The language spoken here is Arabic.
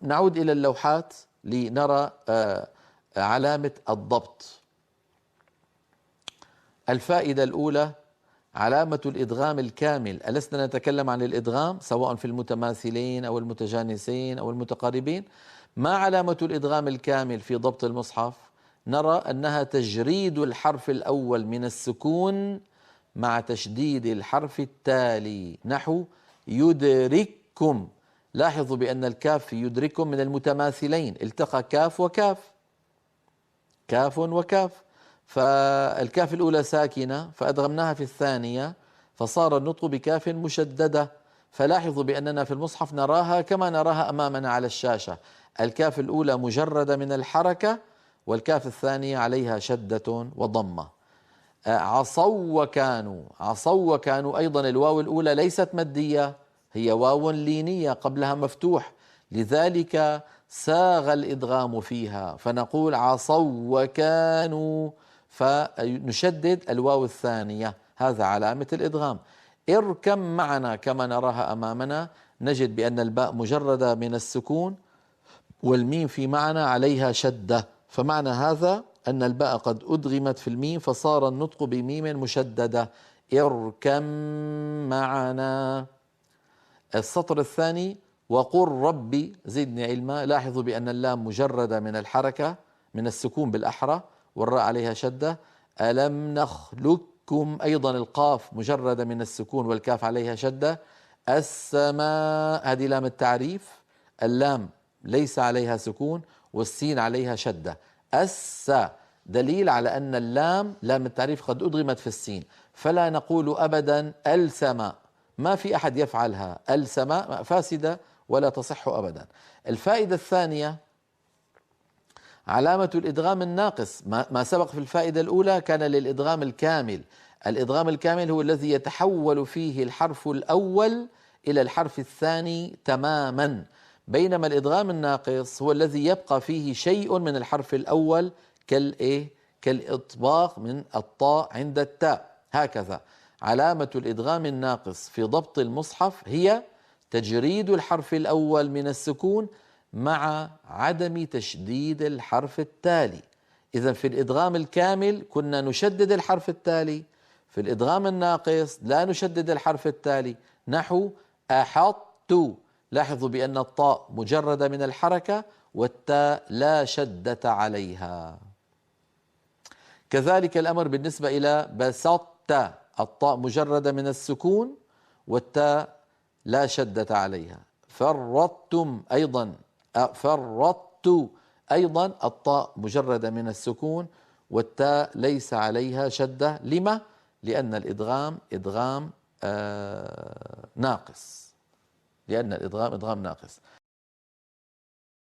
نعود إلى اللوحات لنرى علامة الضبط. الفائدة الأولى علامة الإدغام الكامل. ألسنا نتكلم عن الإدغام سواء في المتماثلين أو المتجانسين أو المتقاربين؟ ما علامة الإدغام الكامل في ضبط المصحف؟ نرى أنها تجريد الحرف الأول من السكون مع تشديد الحرف التالي، نحو يدرككم. لاحظوا بأن الكاف في يدرككم من المتماثلين، التقى كاف وكاف، كاف وكاف، فالكاف الأولى ساكنة فأدغمناها في الثانية فصار النطق بكاف مشددة. فلاحظوا بأننا في المصحف نراها كما نراها أمامنا على الشاشة، الكاف الأولى مجردة من الحركة والكاف الثانية عليها شدة وضمة. عصوا وكانوا، عصوا وكانوا أيضا الواو الأولى ليست مادية، هي واو لينية قبلها مفتوح، لذلك ساغ الإدغام فيها فنقول عصوا وكانوا، فنشدد الواو الثانية، هذا علامة الإدغام. اركم معنا كما نراها أمامنا، نجد بأن الباء مجردة من السكون والميم في معنى عليها شدة، فمعنى هذا أن الباء قد أدغمت في الميم فصار النطق بميم مشددة. اركم معنا. السطر الثاني وقل ربي زدني علما. لاحظوا بأن اللام مجردة من الحركة من السكون بالأحرى والراء عليها شدة. ألم نخلقكم، أيضا القاف مجردة من السكون والكاف عليها شدة. السماء هذه لام التعريف، اللام ليس عليها سكون والسين عليها شدة. دليل على أن اللام لام التعريف قد أدغمت في السين، فلا نقول أبدا السماء، ما في أحد يفعلها، السماء فاسدة ولا تصح أبدا. الفائدة الثانية علامة الإدغام الناقص. ما سبق في الفائدة الأولى كان للإدغام الكامل، الإدغام الكامل هو الذي يتحول فيه الحرف الأول إلى الحرف الثاني تماما، بينما الإدغام الناقص هو الذي يبقى فيه شيء من الحرف الأول كالإطباق من الطاء عند التاء. هكذا علامة الإدغام الناقص في ضبط المصحف هي تجريد الحرف الأول من السكون مع عدم تشديد الحرف التالي. إذا في الإدغام الكامل كنا نشدد الحرف التالي، في الإدغام الناقص لا نشدد الحرف التالي، نحو أحط. لاحظوا بأن الطاء مجردة من الحركة والتاء لا شدة عليها. كذلك الأمر بالنسبة إلى بسطت، الطاء مجردة من السكون والتاء لا شدة عليها. فرطتم أيضا، فرطت أيضا الطاء مجردة من السكون والتاء ليس عليها شدة. لما؟ لأن الإدغام إدغام ناقص، لأن الإدغام إدغام ناقص.